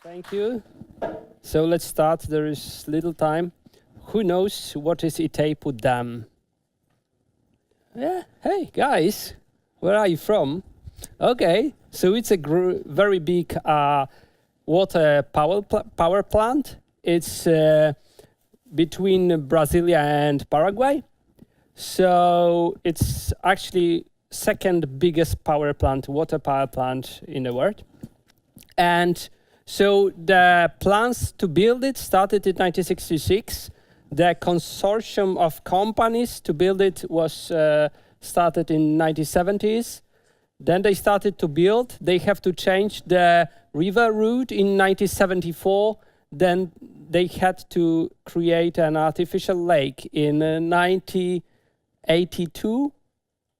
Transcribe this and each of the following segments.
Thank you. So let's start. There is little time. Who knows what is Itaipu Dam? Yeah. Hey guys, where are you from? Okay. So it's a very big water power plant. It's between Brasilia and Paraguay. So it's actually second biggest water power plant in the world. And so the plans to build it started in 1966. The consortium of companies to build it was started in 1970s. Then they started to build. They have to change the river route in 1974. Then they had to create an artificial lake in 1982.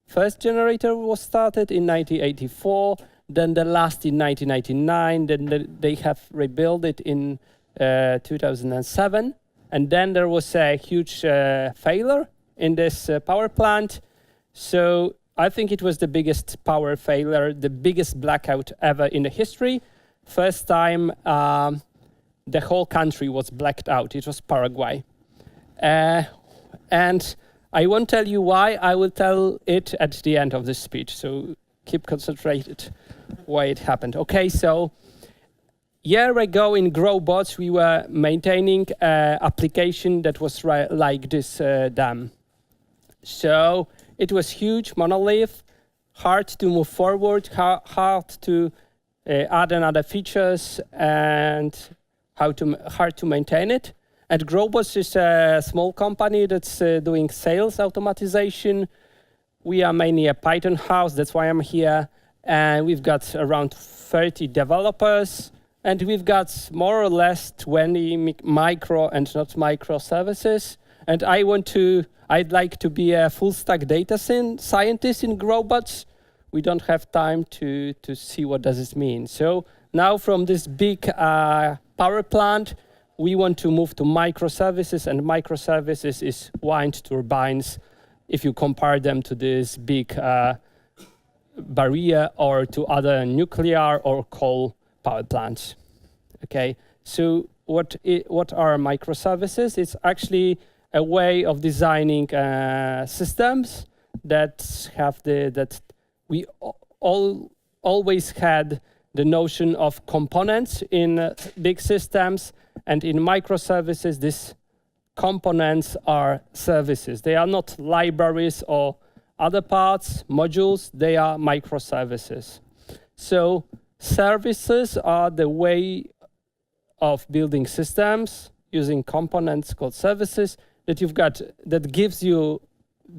First generator was started in 1984. Then the last in 1999. Then they have rebuilt it in 2007. And then there was a huge failure in this power plant. So I think it was the biggest power failure, the biggest blackout ever in the history. First time the whole country was blacked out. It was Paraguay. And I won't tell you why. I will tell it at the end of the speech. So keep concentrated why it happened. Okay, so year ago in GrowBots, we were maintaining an application that was like this dam. So it was huge, monolith, hard to move forward, hard to add another features, and hard to maintain it. And GrowBots is a small company that's doing sales automatization. We are mainly a Python house, that's why I'm here. And we've got around 30 developers. And we've got more or less 20 micro and not microservices. And I'd like to be a full stack data scientist in GrowBots. We don't have time to see what does this mean. So now from this big power plant, we want to move to microservices, and microservices is wind turbines if you compare them to this big barrier or to other nuclear or coal power plants. Okay, so what are microservices? It's actually a way of designing systems that have that we always had the notion of components in big systems, and in microservices, these components are services. They are not libraries or other parts, modules, they are microservices. So services are the way of building systems using components called services that gives you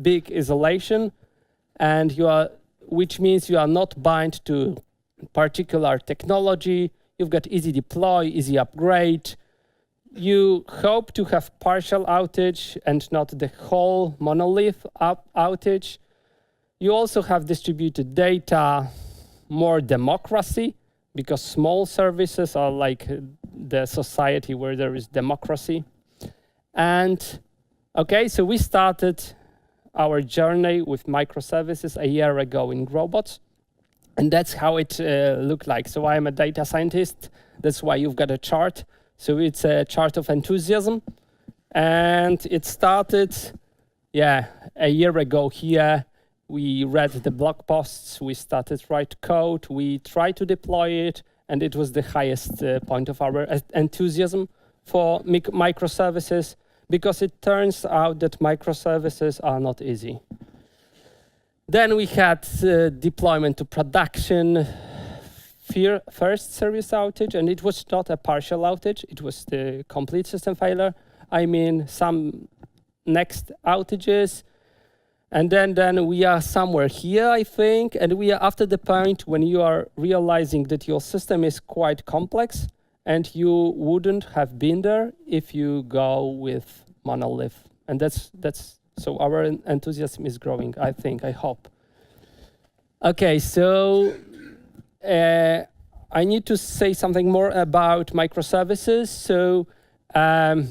big isolation, and which means you are not bound to particular technology. You've got easy deploy, easy upgrade. You hope to have partial outage and not the whole monolith outage. You also have distributed data, more democracy, because small services are like the society where there is democracy. And okay, so we started our journey with microservices a year ago in GrowBots. And that's how it looked like. So I am a data scientist. That's why you've got a chart. So it's a chart of enthusiasm. And it started, a year ago here. We read the blog posts. We started to write code. We tried to deploy it. And it was the highest point of our enthusiasm for microservices, because it turns out that microservices are not easy. Then we had deployment to production, first service outage, and it was not a partial outage, it was the complete system failure. I mean, some next outages. And then we are somewhere here, I think, and we are after the point when you are realizing that your system is quite complex, and you wouldn't have been there if you go with monolith. And so our enthusiasm is growing, I think, I hope. Okay, so I need to say something more about microservices. So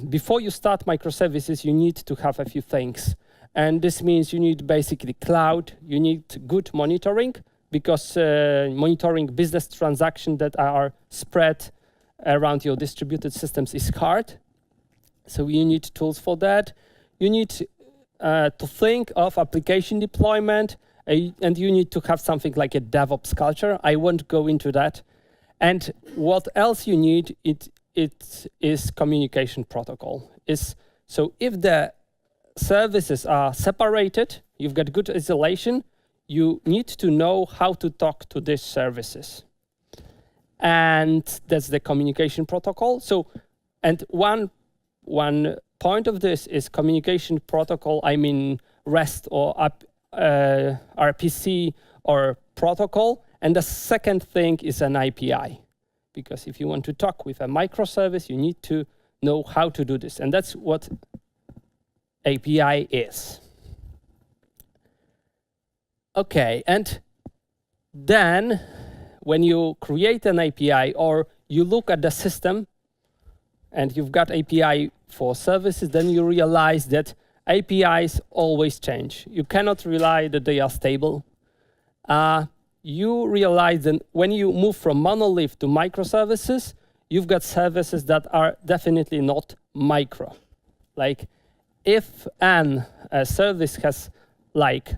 before you start microservices, you need to have a few things. And this means you need basically cloud, you need good monitoring, because monitoring business transactions that are spread around your distributed systems is hard. So you need tools for that. You need to think of application deployment, and you need to have something like a DevOps culture. I won't go into that. And what else you need, it is communication protocol. So if the services are separated, you've got good isolation, you need to know how to talk to these services. And that's the communication protocol. So, and one point of this is communication protocol, I mean REST or RPC or protocol. And the second thing is an API. Because if you want to talk with a microservice, you need to know how to do this. And that's what API is. Okay, and then when you create an API or you look at the system and you've got API for services, then you realize that APIs always change. You cannot rely that they are stable. You realize that when you move from monolith to microservices, you've got services that are definitely not micro. Like if a service has like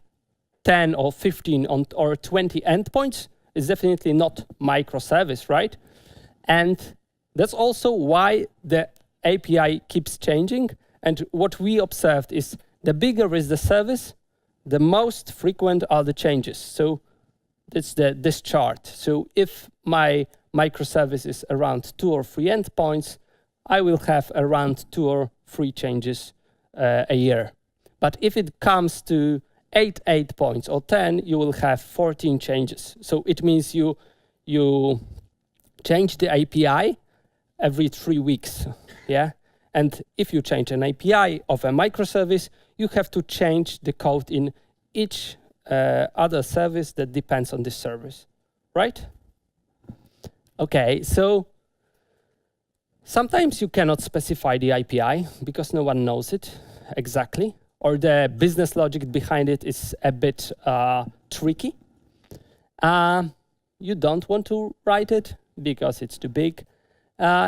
10 or 15 or 20 endpoints, it's definitely not microservice, right? And that's also why the API keeps changing. And what we observed is the bigger is the service, the most frequent are the changes. So it's this chart. So if my microservice is around 2 or 3 endpoints, I will have around 2 or 3 changes a year. But if it comes to 8 points or 10, you will have 14 changes. So it means you change the API every 3 weeks, yeah? And if you change an API of a microservice, you have to change the code in each other service that depends on this service, right? Okay, so sometimes you cannot specify the API because no one knows it exactly, or the business logic behind it is a bit tricky. You don't want to write it because it's too big.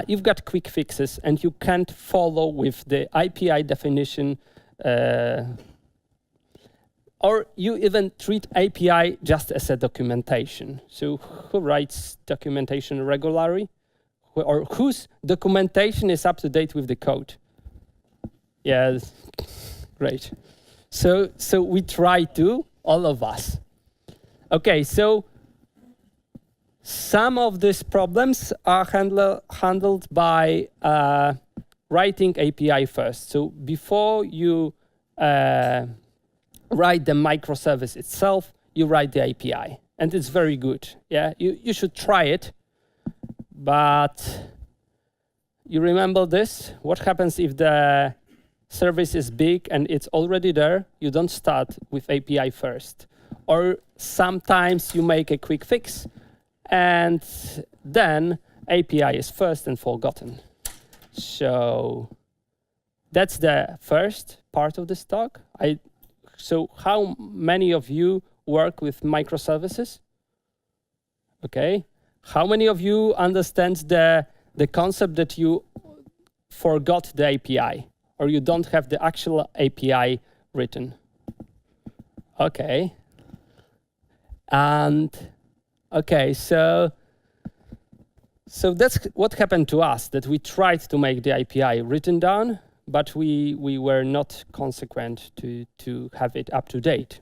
You've got quick fixes and you can't follow with the API definition, or you even treat API just as a documentation. So who writes documentation regularly? Or whose documentation is up to date with the code? Yeah, great. So we try to, all of us. Okay, so some of these problems are handled by writing API first. So before you write the microservice itself, you write the API. And it's very good. Yeah, you should try it. But you remember this? What happens if the service is big and it's already there? You don't start with API first. Or sometimes you make a quick fix and then API is first and forgotten. So that's the first part of this talk. So how many of you work with microservices? Okay. How many of you understand the concept that you forgot the API or you don't have the actual API written? Okay. And okay, so that's what happened to us, that we tried to make the API written down, but we were not consequent to have it up to date.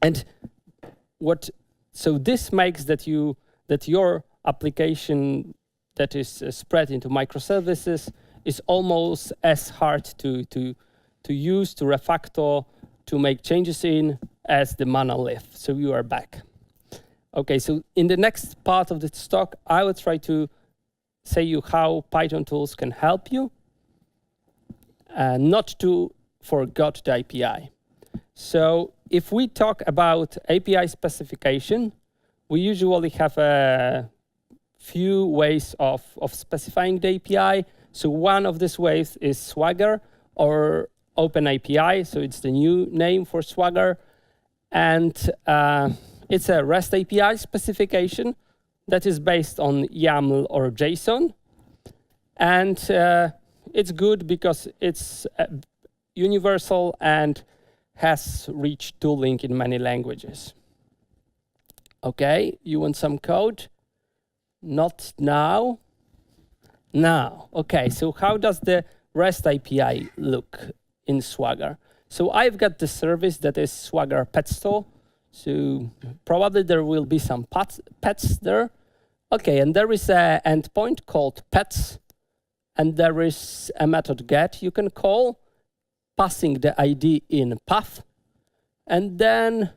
And so this makes that your application that is spread into microservices is almost as hard to use, to refactor, to make changes in as the monolith. So you are back. Okay, so in the next part of this talk, I will try to say you how Python tools can help you not to forget the API. So if we talk about API specification, we usually have a few ways of specifying the API. So one of these ways is Swagger or OpenAPI. So it's the new name for Swagger. And it's a REST API specification that is based on YAML or JSON. And it's good because it's universal and has rich tooling in many languages. Okay, you want some code? Not now. Now, okay, so how does the REST API look in Swagger? So I've got the service that is Swagger Pet Store. So probably there will be some pets there. Okay, and there is an endpoint called pets, and there is a method get you can call, passing the ID in path, and then,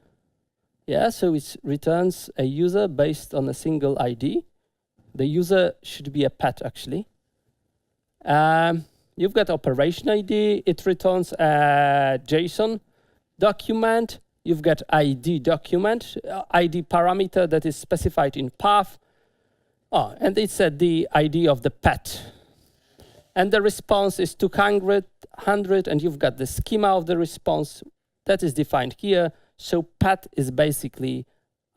yeah, so it returns a user based on a single ID. The user should be a pet, actually. You've got operation ID. It returns a JSON document. You've got ID document, ID parameter that is specified in path. Oh, and it's the ID of the pet. And the response is 200, and you've got the schema of the response that is defined here. So pet is basically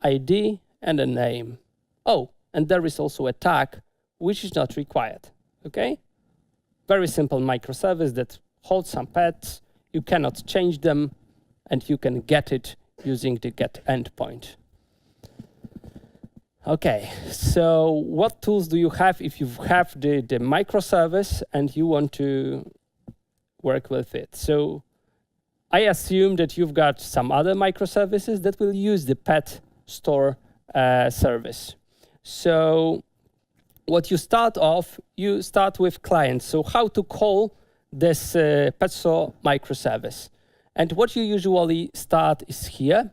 ID and a name. Oh, and there is also a tag, which is not required, okay? Very simple microservice that holds some pets. You cannot change them, and you can get it using the get endpoint. Okay, so what tools do you have if you have the microservice and you want to work with it? So I assume that you've got some other microservices that will use the pet store service. So what you start with clients. So how to call this pet store microservice. And what you usually start is here,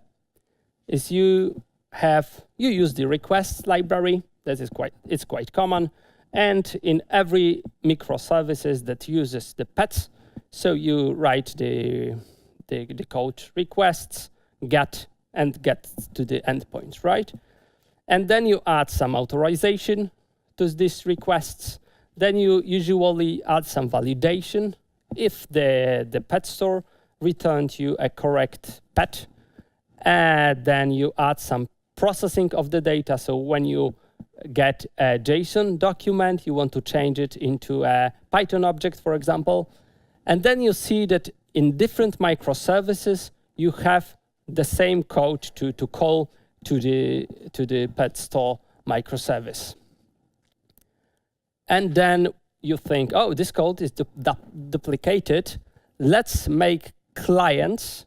is you use the requests library. That is quite common. And in every microservices that uses the pets, so you write the code requests, get to the endpoint, right? And then you add some authorization to these requests. Then you usually add some validation. If the pet store returned you a correct pet, then you add some processing of the data. So when you get a JSON document, you want to change it into a Python object, for example. And then you see that in different microservices, you have the same code to call to the pet store microservice. And then you think, oh, this code is duplicated. Let's make client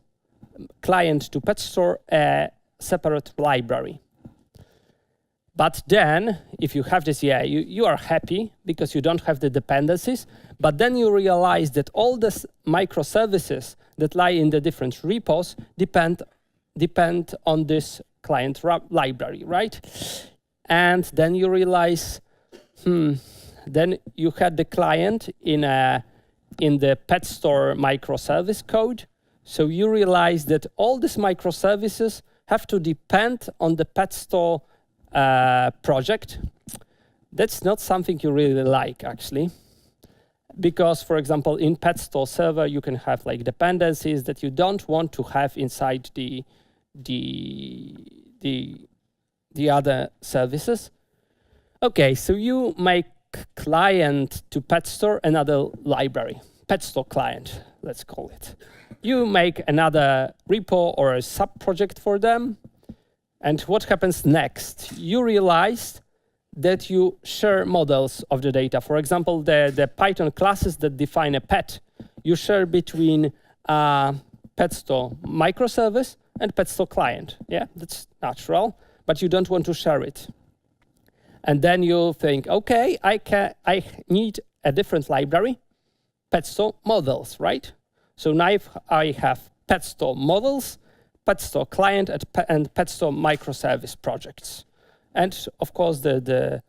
to pet store a separate library. But then, if you have this, yeah, you are happy because you don't have the dependencies. But then you realize that all the microservices that lie in the different repos depend on this client library, right? And then you realize, then you had the client in the pet store microservice code. So you realize that all these microservices have to depend on the pet store project. That's not something you really like, actually. Because, for example, in pet store server, you can have like dependencies that you don't want to have inside the other services. Okay, so you make client to pet store another library, pet store client, let's call it. You make another repo or a sub-project for them. And what happens next? You realize that you share models of the data. For example, the Python classes that define a pet, you share between pet store microservice and pet store client. Yeah, that's natural, but you don't want to share it. And then you think, okay, I need a different library, pet store models, right? So now I have pet store models, pet store client, and pet store microservice projects. And of course, the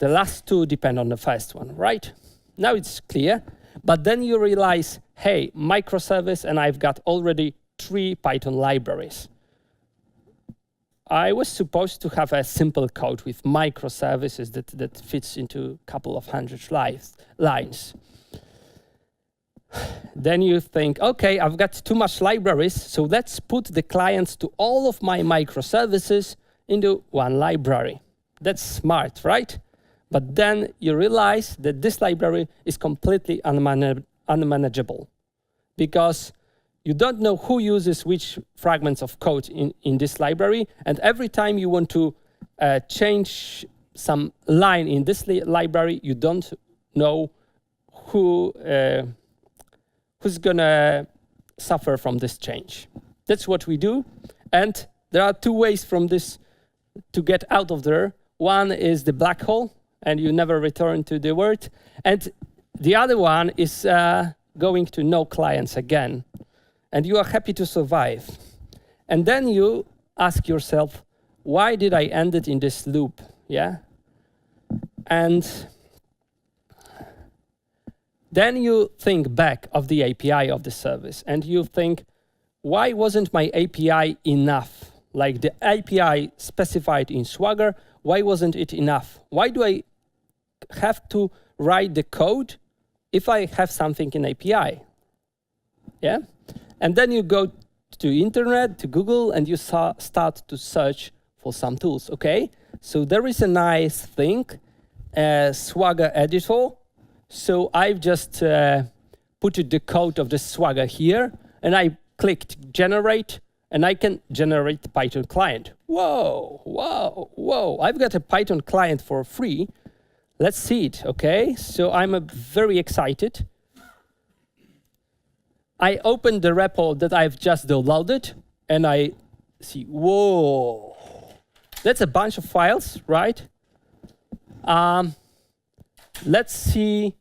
last two depend on the first one, right? Now it's clear, but then you realize, hey, microservice, and I've got already 3 Python libraries. I was supposed to have a simple code with microservices that fits into a couple of hundred lines. Then you think, okay, I've got too much libraries, so let's put the clients to all of my microservices into one library. That's smart, right? But then you realize that this library is completely unmanageable because you don't know who uses which fragments of code in this library. And every time you want to change some line in this library, you don't know who's going to suffer from this change. That's what we do. And there are two ways from this to get out of there. One is the black hole, and you never return to the word. And the other one is going to no clients again. And you are happy to survive. And then you ask yourself, why did I end it in this loop? Yeah. And then you think back of the API of the service, and you think, why wasn't my API enough? Like the API specified in Swagger, why wasn't it enough? Why do I have to write the code if I have something in API? Yeah? And then you go to internet, to Google, and you start to search for some tools, okay? So there is a nice thing, Swagger editor. So I've just put the code of the Swagger here, and I clicked generate, and I can generate Python client. Whoa, whoa, whoa. I've got a Python client for free. Let's see it, okay? So I'm very excited. I open the repo that I've just downloaded, and I see, whoa. That's a bunch of files, right? Let's see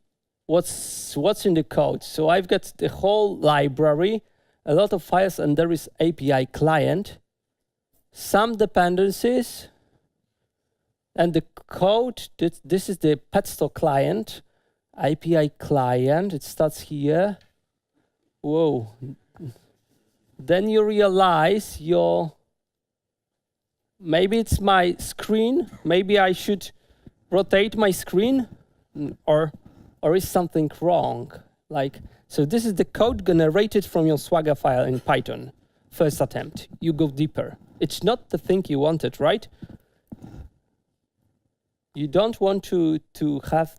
what's in the code. So I've got the whole library, a lot of files, and there is API client, some dependencies, and the code. This is the pet store client, API client. It starts here. Whoa. Then you realize maybe it's my screen. Maybe I should rotate my screen, or is something wrong? So this is the code generated from your Swagger file in Python. First attempt. You go deeper. It's not the thing you wanted, right? You don't want to have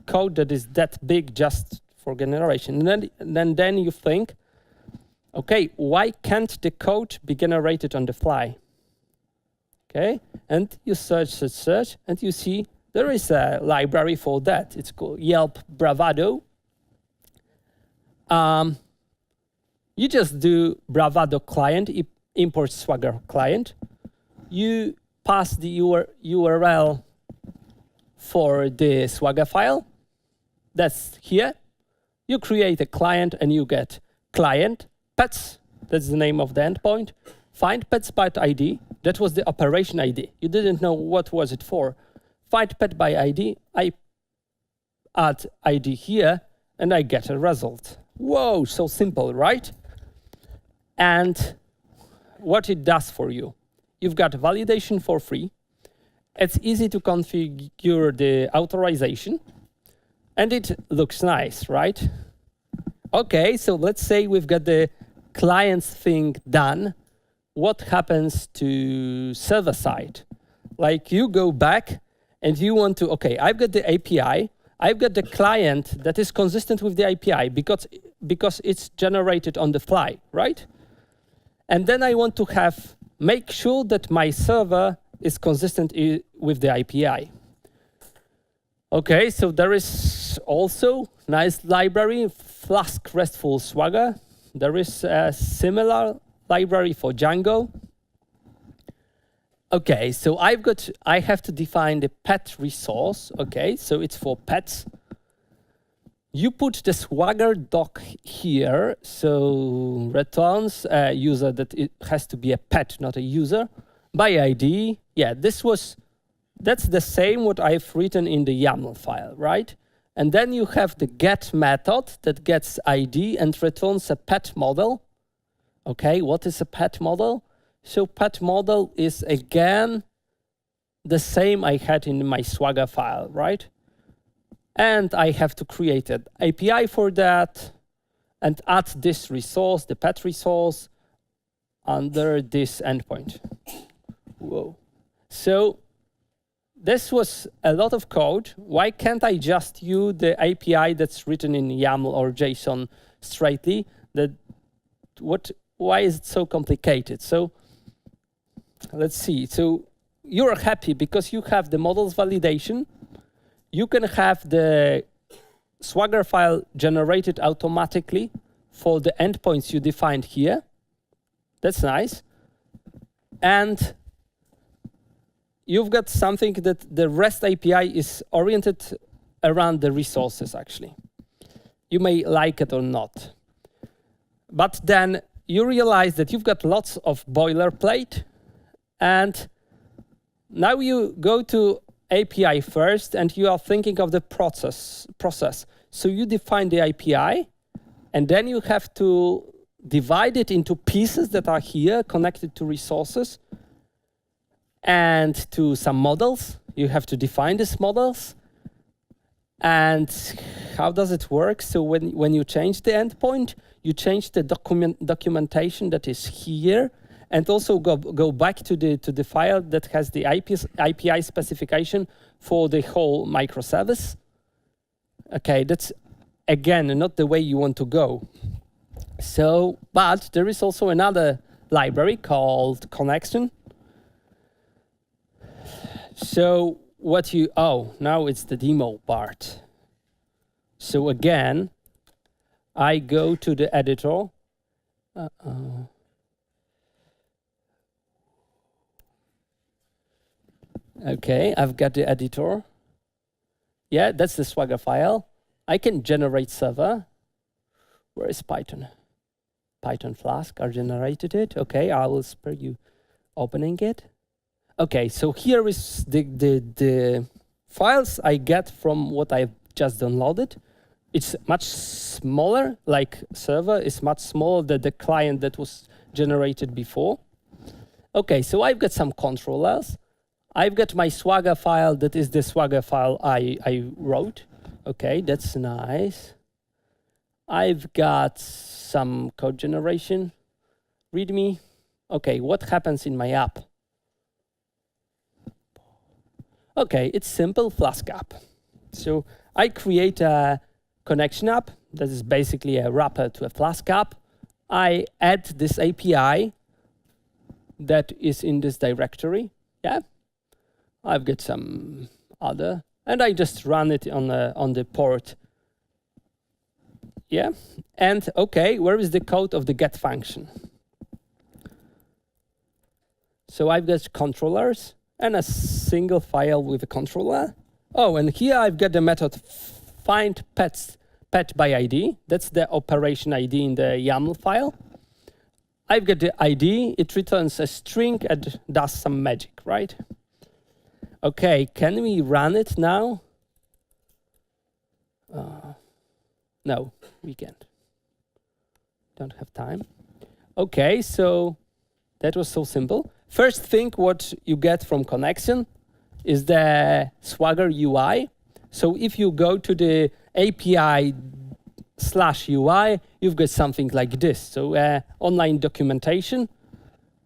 code that is that big just for generation. And then you think, okay, why can't the code be generated on the fly? Okay, and you search, and you see there is a library for that. It's called Yelp Bravado. You just do Bravado client, import Swagger client. You pass the URL for the Swagger file. That's here. You create a client, and you get client pets. That's the name of the endpoint. Find pets by ID. That was the operation ID. You didn't know what was it for. Find pet by ID. I add ID here, and I get a result. Whoa, so simple, right? And what it does for you. You've got validation for free. It's easy to configure the authorization. And it looks nice, right? Okay, so let's say we've got the clients thing done. What happens to server side? Like you go back and you want to, okay, I've got the API, I've got the client that is consistent with the API because it's generated on the fly, right? And then I want to make sure that my server is consistent with the API. Okay, so there is also nice library, Flask RESTful Swagger. There is a similar library for Django. Okay, so I have to define the pet resource. Okay, so it's for pets. You put the Swagger doc here, so returns a user that it has to be a pet, not a user. By ID, yeah, that's the same what I've written in the YAML file, right? And then you have the get method that gets ID and returns a pet model. Okay, what is a pet model? So pet model is again the same I had in my Swagger file, right? And I have to create an API for that and add this resource, the pet resource, under this endpoint. Whoa. So this was a lot of code. Why can't I just use the API that's written in YAML or JSON straightly? Why is it so complicated? So let's see. So you're happy because you have the models validation. You can have the Swagger file generated automatically for the endpoints you defined here. That's nice. And you've got something that the REST API is oriented around the resources, actually. You may like it or not. But then you realize that you've got lots of boilerplate, and now you go to API first, and you are thinking of the process. So you define the API, and then you have to divide it into pieces that are here connected to resources and to some models. You have to define these models. And how does it work? So when you change the endpoint, you change the documentation that is here, and also go back to the file that has the API specification for the whole microservice. Okay, that's again not the way you want to go. So, but there is also another library called connection. So now it's the demo part. So again, I go to the editor. Okay, I've got the editor. Yeah, that's the Swagger file. I can generate server. Where is Python? Python Flask, I generated it. Okay, I will spare you opening it. Okay, so here is the files I get from what I've just downloaded. It's much smaller, like server is much smaller than the client that was generated before. Okay, so I've got some controllers. I've got my Swagger file, that is the Swagger file I wrote. Okay, that's nice. I've got some code generation, README. Okay, what happens in my app? Okay, it's simple Flask app. So I create a connection app that is basically a wrapper to a Flask app. I add this API that is in this directory. Yeah, I've got some other, and I just run it on the port. Yeah, and okay, where is the code of the get function? So I've got controllers and a single file with a controller. Oh, and here I've got the method find pet by ID. That's the operation ID in the YAML file. I've got the ID, it returns a string and does some magic, right? Okay, can we run it now? No, we can't. Don't have time. Okay, so that was so simple. First thing what you get from connection is the Swagger UI. So if you go to the API/UI, you've got something like this. So online documentation,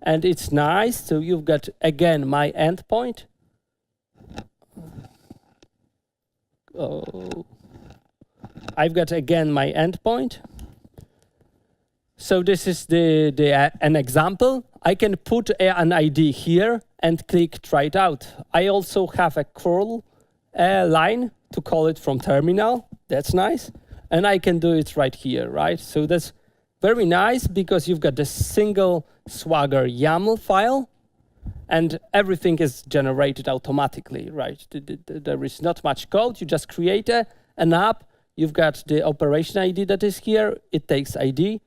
and it's nice. So you've got, again, my endpoint. Oh. I've got, again, my endpoint. So this is an example. I can put an ID here and click try it out. I also have a curl line to call it from terminal. That's nice. And I can do it right here, right? So that's very nice because you've got the single Swagger YAML file and everything is generated automatically, right? There is not much code. You just create an app. You've got the operation ID that is here. It takes ID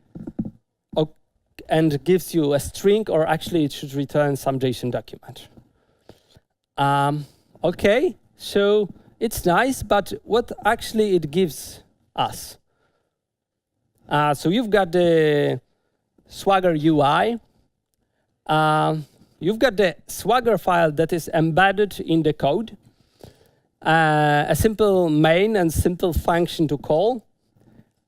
and gives you a string, or actually it should return some JSON document. Okay, so it's nice, but what actually it gives us? So you've got the Swagger UI. You've got the Swagger file that is embedded in the code. A simple main and simple function to call.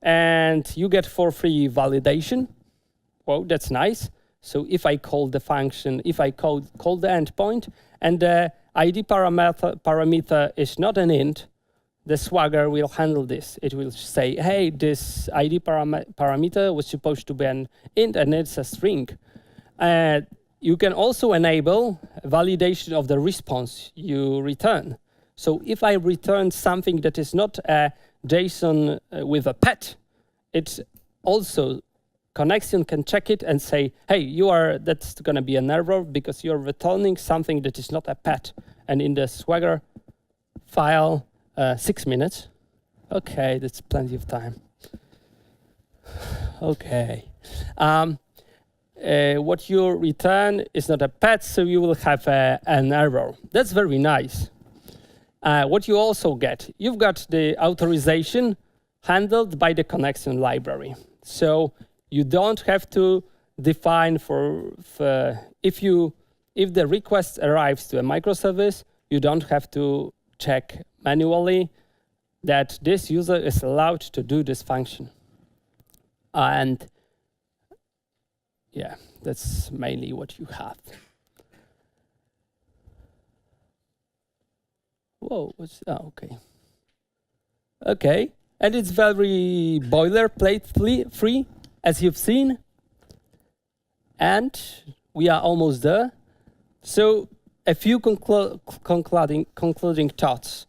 And you get for free validation. Whoa, that's nice. So if I call the function, if I call the endpoint, and the ID parameter is not an int, the Swagger will handle this. It will say, hey, this ID parameter was supposed to be an int, and it's a string. You can also enable validation of the response you return. So if I return something that is not a JSON with a pet, it's also connection can check it and say, hey, that's going to be an error because you're returning something that is not a pet. And in the Swagger file, 6 minutes. Okay, that's plenty of time. Okay. What you return is not a pet, so you will have an error. That's very nice. What you also get, you've got the authorization handled by the connection library. So you don't have to define if the request arrives to a microservice, you don't have to check manually that this user is allowed to do this function. And yeah, that's mainly what you have. Whoa, okay. Okay, and it's very boilerplate free, as you've seen. And we are almost there. So a few concluding thoughts.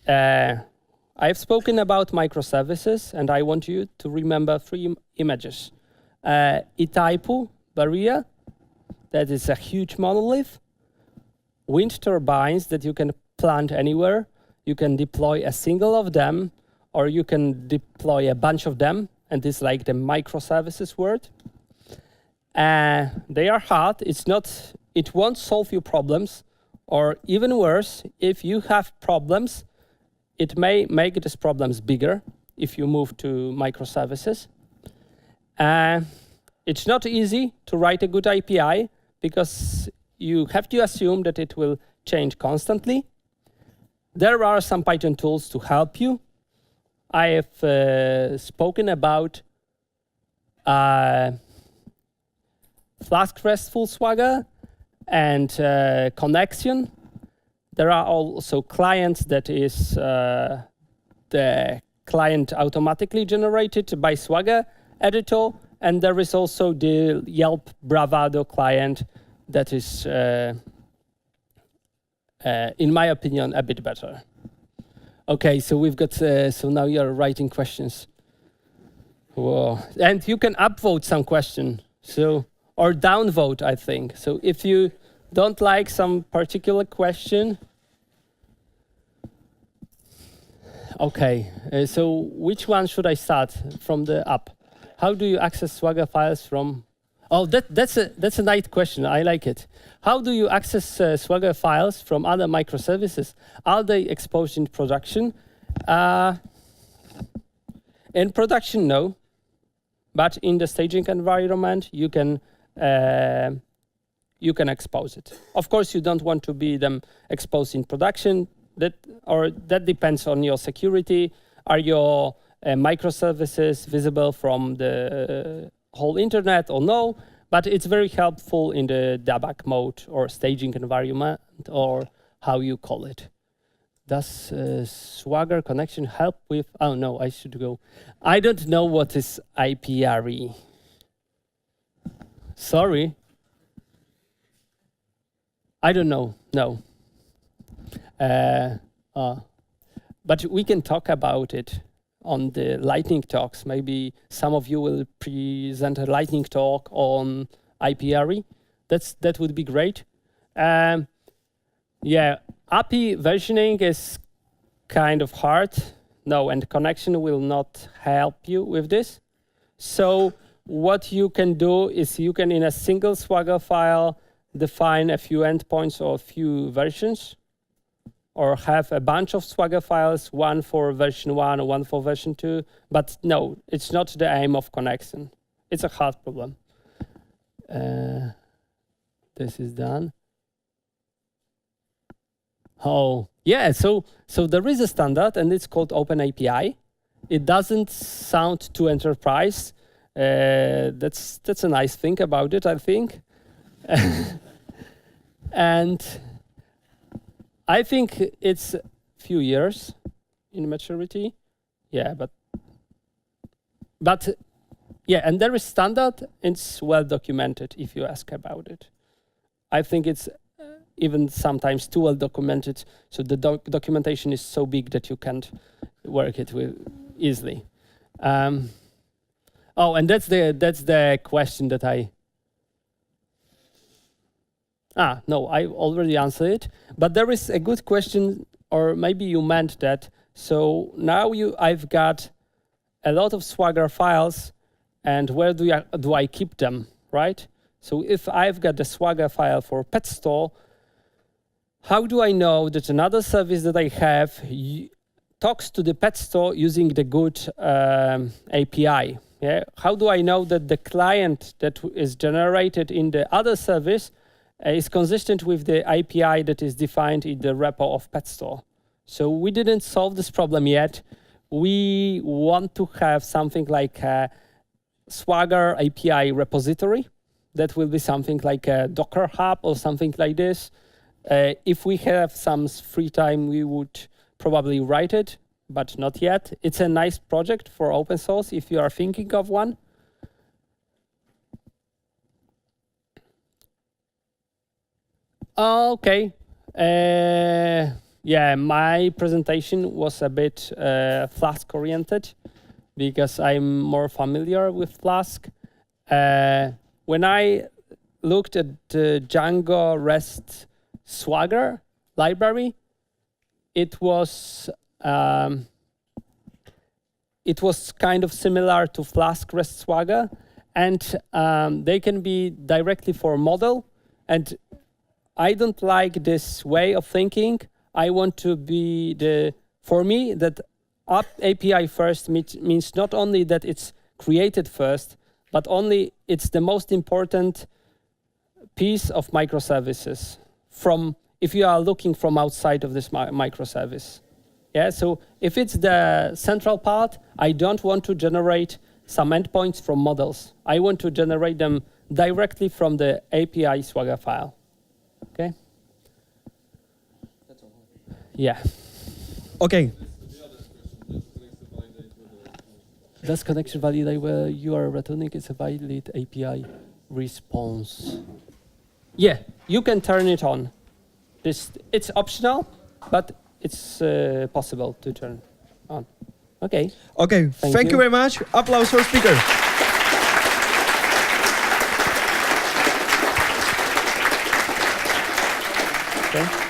I've spoken about microservices, and I want you to remember 3 images. E-type barrier, that is a huge monolith. Wind turbines that you can plant anywhere. You can deploy a single of them, or you can deploy a bunch of them, and it's like the microservices word. They are hard. It won't solve your problems, or even worse, if you have problems, it may make these problems bigger if you move to microservices. It's not easy to write a good API because you have to assume that it will change constantly. There are some Python tools to help you. I have spoken about Flask RESTful Swagger and connection. There are also clients that is the client automatically generated by Swagger editor, and there is also the Yelp Bravado client that is, in my opinion, a bit better. Okay, so we've got, so now you're writing questions. Whoa. And you can upvote some question, so, or downvote, I think. So if you don't like some particular question, okay, so which one should I start from the up? How do you access Swagger files from? Oh, that's a nice question. I like it. How do you access Swagger files from other microservices? Are they exposed in production? In production, no. But in the staging environment, you can expose it. Of course, you don't want to be them exposed in production. That depends on your security. Are your microservices visible from the whole internet or no? But it's very helpful in the debug mode or staging environment, or how you call it. Does Swagger connection help with? Oh no, I should go. I don't know what is IPRE. Sorry. I don't know. No. But we can talk about it on the lightning talks. Maybe some of you will present a lightning talk on IPRE. That would be great. Yeah, API versioning is kind of hard. No, and connection will not help you with this. So what you can do is you can, in a single Swagger file, define a few endpoints or a few versions, or have a bunch of Swagger files, one for version 1 or one for version 2. But no, it's not the aim of connection. It's a hard problem. This is done. Oh, yeah, so there is a standard, and it's called OpenAPI. It doesn't sound too enterprise. That's a nice thing about it, I think. And I think it's a few years in maturity. Yeah, but yeah, and there is standard. It's well documented if you ask about it. I think it's even sometimes too well documented, so the documentation is so big that you can't work it with easily. Oh, and that's the question that no, I already answered it. But there is a good question, or maybe you meant that. So now I've got a lot of Swagger files, and where do I keep them, right? So if I've got the Swagger file for pet store, how do I know that another service that I have talks to the pet store using the good API? Yeah? How do I know that the client that is generated in the other service is consistent with the API that is defined in the repo of pet store? So we didn't solve this problem yet. We want to have something like a Swagger API repository. That will be something like a Docker Hub or something like this. If we have some free time, we would probably write it, but not yet. It's a nice project for open source if you are thinking of one. Okay. Yeah, my presentation was a bit Flask oriented because I'm more familiar with Flask. When I looked at the Django REST Swagger library, it was kind of similar to Flask REST Swagger, and they can be directly for model. And I don't like this way of thinking. I want to be for me, that API first means not only that it's created first, but only it's the most important piece of microservices if you are looking from outside of this microservice. Yeah, so if it's the central part, I don't want to generate some endpoints from models. I want to generate them directly from the API Swagger file. Okay? That's all. Yeah. Okay. Does connection validate where you are returning is a valid API response? Yeah, you can turn it on. It's optional, but it's possible to turn on. Okay. Okay, thank you very much. Applause for speaker. Okay.